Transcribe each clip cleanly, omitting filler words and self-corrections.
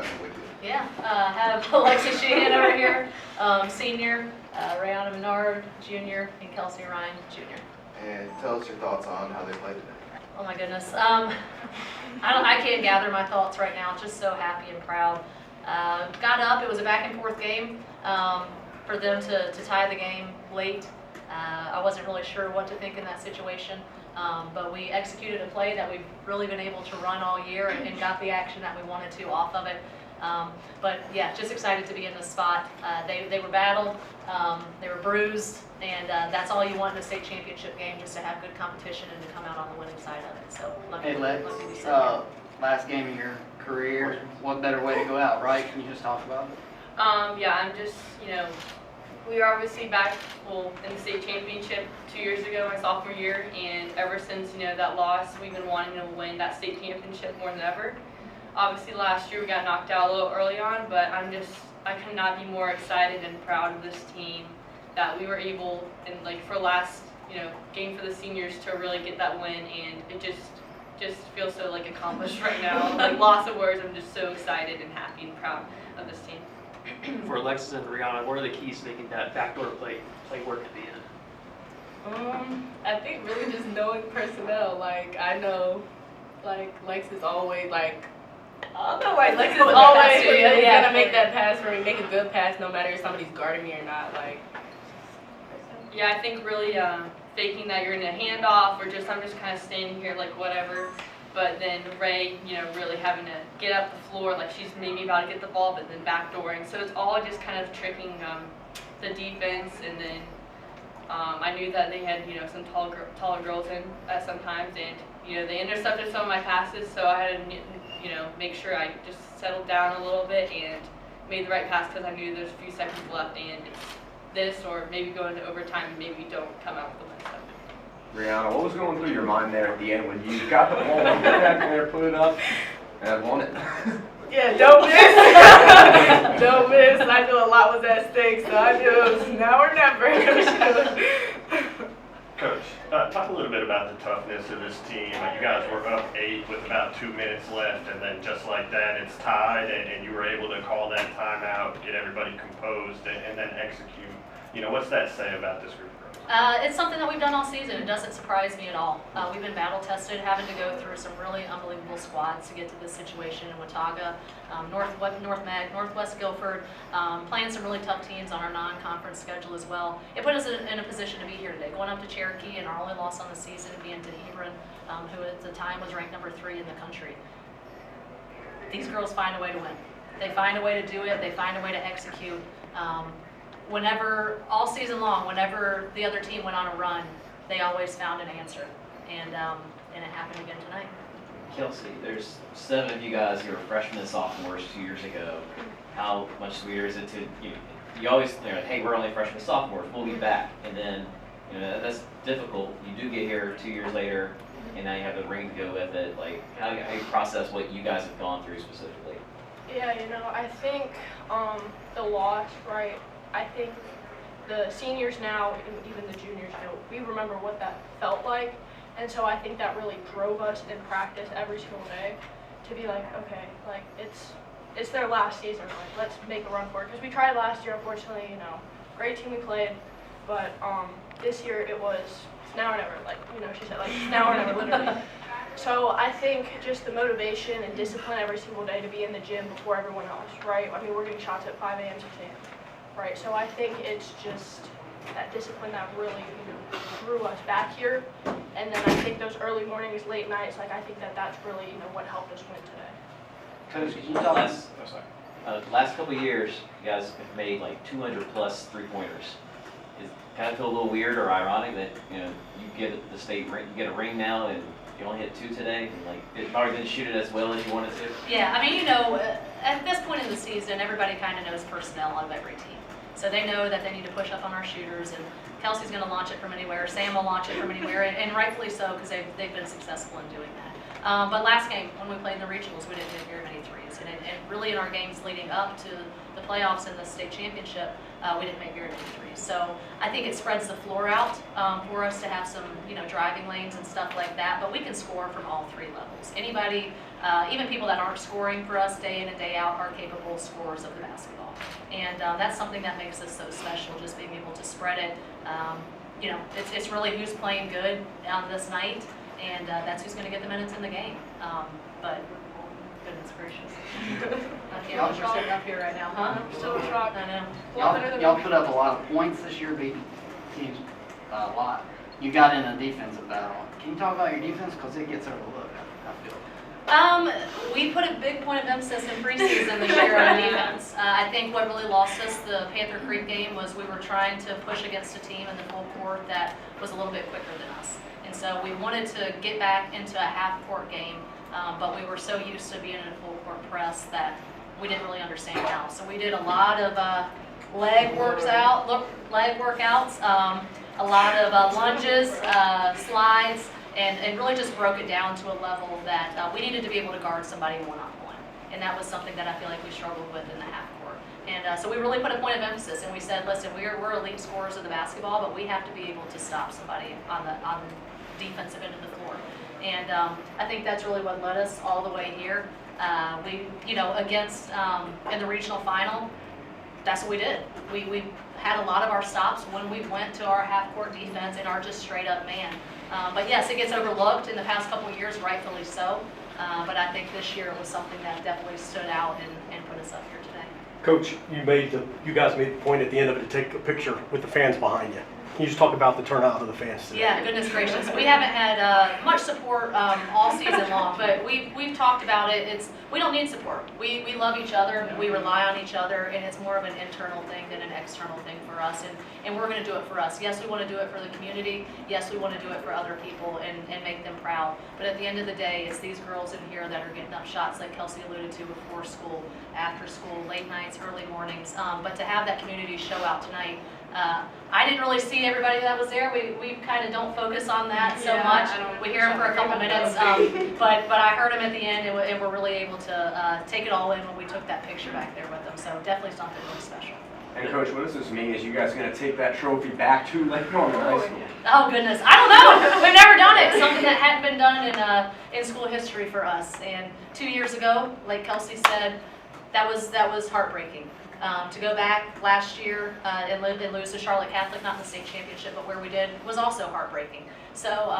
have with you. Yeah, have Alexis Sheehan over here, senior, Rihanna Menard, junior, and Kelsey Ryan, junior. And tell us your thoughts on how they played today. Oh my goodness. I can't gather my thoughts right now. Just so happy and proud. Got up. It was a back and forth game. For them to tie the game late, I wasn't really sure what to think in that situation. But we executed a play that we've really been able to run all year and got the action that we wanted to off of it. But yeah, just excited to be in this spot. They were battled, they were bruised, and that's all you want in a state championship game, just to have good competition and to come out on the winning side of it. So lucky, Hey Lex, lucky to be sitting here. last game of your career, what better way to go out, right? Can you just talk about it? Yeah, I'm just, we were obviously back, in the state championship 2 years ago, my sophomore year, and ever since, that loss, we've been wanting to win that state championship more than ever. Obviously, last year we got knocked out a little early on, but I could not be more excited and proud of this team that we were able, and for last, game for the seniors to really get that win, and it just feels so accomplished right now. Lots of words. I'm just so excited and happy and proud of this team. For Alexis and Rihanna, what are the keys to making that backdoor play work at the end? I think really just knowing personnel. I know, Lex is always Lex is always gonna make that pass for me, make a good pass no matter if somebody's guarding me or not. Yeah, I think really faking that you're in a handoff or I'm just kind of standing here whatever. But then Ray, really having to get up the floor she's maybe about to get the ball, but then backdooring. So it's all just kind of tricking the defense. And then I knew that they had some taller girls in at sometimes, and they intercepted some of my passes. So I had to make sure I just settled down a little bit and made the right pass because I knew there's a few seconds left, and it's this or maybe go into overtime and maybe we don't come out with the win. So. Rihanna, what was going through your mind there at the end when you got the ball and back there, put it up, and won it? Yeah, don't miss. Don't miss. I knew a lot was at stake, so I knew it was now or never. Coach, talk a little bit about the toughness of this team. You guys were up 8 with about 2 minutes left, and then just like that, it's tied, and you were able to call that timeout, get everybody composed, and then execute. What's that say about this group of girls? It's something that we've done all season. It doesn't surprise me at all. We've been battle tested, having to go through some really unbelievable squads to get to this situation in Watauga, North Mag, Northwest Guilford, playing some really tough teams on our non-conference schedule as well. It put us in a position to be here today, going up to Cherokee, and our only loss on the season being to Hebron, who at the time was ranked number 3 in the country. These girls find a way to win. They find a way to do it. They find a way to execute. All season long, whenever the other team went on a run, they always found an answer, and it happened again tonight. Kelsey, there's 7 of you guys who were freshmen and sophomores 2 years ago. How much sweeter is it to you always think, hey, we're only freshmen and sophomores, we'll be back, and then that's difficult. You do get here 2 years later, and now you have the ring to go with it. How do you process what you guys have gone through specifically? Yeah, I think the loss, right? I think the seniors now, and even the juniors, we remember what that felt like. And so I think that really drove us in practice every single day to be okay, it's their last season. Let's make a run for it. Because we tried last year, unfortunately, great team we played. But this year it was now or never. She said, it's now or never, literally. So I think just the motivation and discipline every single day to be in the gym before everyone else, right? We're getting shots at 5 a.m. 6 a.m. Right, so I think it's just that discipline that really drew us back here, and then I think those early mornings, late nights, I think that's really what helped us win today. Coach, can you tell us? Last couple of years, you guys have made 200 plus 3-pointers. It kind of feel a little weird or ironic that you get the state ring, you get a ring now, and you only hit 2 today, and it probably didn't shoot it as well as you wanted to. Yeah, at this point in the season, everybody kind of knows personnel of every team. So they know that they need to push up on our shooters, and Kelsey's going to launch it from anywhere. Sam will launch it from anywhere, and rightfully so, because they've been successful in doing that. But last game, when we played in the regionals, we didn't hit very many threes. And really in our games leading up to the playoffs and the state championship, we didn't make very many threes. So I think it spreads the floor out for us to have some, driving lanes and stuff like that. But we can score from all three levels. Anybody, even people that aren't scoring for us day in and day out, are capable scorers of the basketball. And that's something that makes us so special, just being able to spread it. It's really who's playing good on this night, and that's who's going to get the minutes in the game. But goodness gracious. I can't believe we're sitting up here right now, huh? Still shocked. I know. Y'all put up a lot of points this year, beating teams a lot. You got in a defensive battle. Can you talk about your defense? Because it gets overlooked, I feel. We put a big point of emphasis in preseason this year on defense. I think what really lost us the Panther Creek game was we were trying to push against a team in the full court that was a little bit quicker than us. And so we wanted to get back into a half-court game, but we were so used to being in a full-court press that we didn't really understand how. So we did a lot of leg workouts, a lot of lunges, slides, and really just broke it down to a level that we needed to be able to guard somebody one-on-one. And that was something that I feel like we struggled with in the half-court. And so we really put a point of emphasis, and we said, listen, we're elite scorers of the basketball, but we have to be able to stop somebody on the defensive end of the floor. And I think that's really what led us all the way here. Against in the regional final, that's what we did. We had a lot of our stops when we went to our half-court defense and our just straight-up man. But yes, it gets overlooked in the past couple of years, rightfully so. But I think this year it was something that definitely stood out and put us up here today. Coach, you guys made the point at the end of it to take a picture with the fans behind you. Can you just talk about the turnout of the fans today? Yeah, goodness gracious. We haven't had much support all season long, but we've talked about it. We don't need support. We love each other, we rely on each other, and it's more of an internal thing than an external thing for us, and we're going to do it for us. Yes, we want to do it for the community. Yes, we want to do it for other people and make them proud. But at the end of the day, it's these girls in here that are getting up shots like Kelsey alluded to before school, after school, late nights, early mornings. But to have that community show out tonight, I didn't really see everybody that was there. We kind of don't focus on that so much. We hear them for a couple minutes, but I heard them at the end, and we're really able to take it all in when we took that picture back there with them. So definitely something really special. And Coach, what does this mean? Is you guys going to take that trophy back to Lake Norman High School? Oh goodness, I don't know. We've never done it. Something that hadn't been done in school history for us. And 2 years ago, like Kelsey said, that was heartbreaking. To go back last year and lose to Charlotte Catholic, not in the state championship, but where we did, was also heartbreaking. So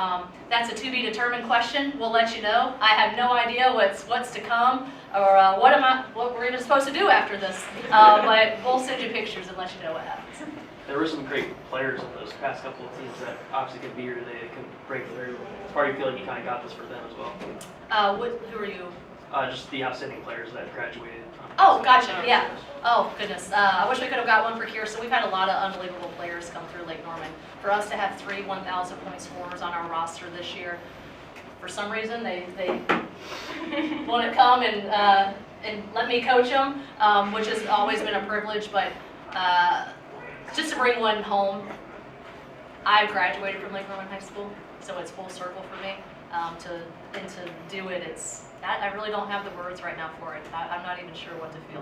that's a to-be-determined question. We'll let you know. I have no idea what's to come or what we're even supposed to do after this. But we'll send you pictures and let you know what happens. There were some great players in those past couple of teams that obviously could be here today, that could break through. Or you feel like you kind of got this for them as well? Who are you? Just the outstanding players that graduated. Oh, gotcha, yeah. Oh, goodness. I wish we could have got one for here. So we've had a lot of unbelievable players come through Lake Norman. For us to have 3 1,000-point scorers on our roster this year, for some reason, they want to come and let me coach them, which has always been a privilege. But just to bring one home, I graduated from Lake Norman High School, so it's full circle for me. To do it, I really don't have the words right now for it. I'm not even sure what to feel.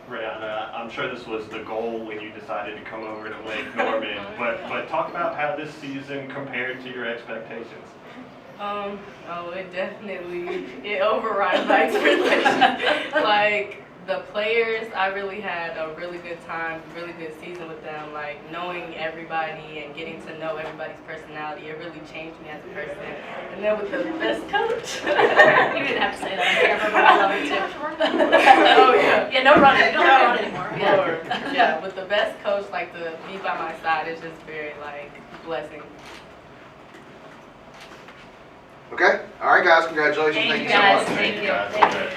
Rihanna, I'm sure this was the goal when you decided to come over to Lake Norman, but talk about how this season compared to your expectations. It overrides my expectations. Like, the players, I really had a really good time, really good season with them. Like, knowing everybody and getting to know everybody's personality, it really changed me as a person. And then with the best coach. You didn't have to say that. I can't remember. I love it too. Oh, yeah. Yeah, no running. You don't run anymore. Yeah. Yeah, with the best coach, like, to be by my side is just very, like, blessing. Okay. All right, guys. Congratulations. Thank you so guys. much. Thank you. Guys, Thank okay. you.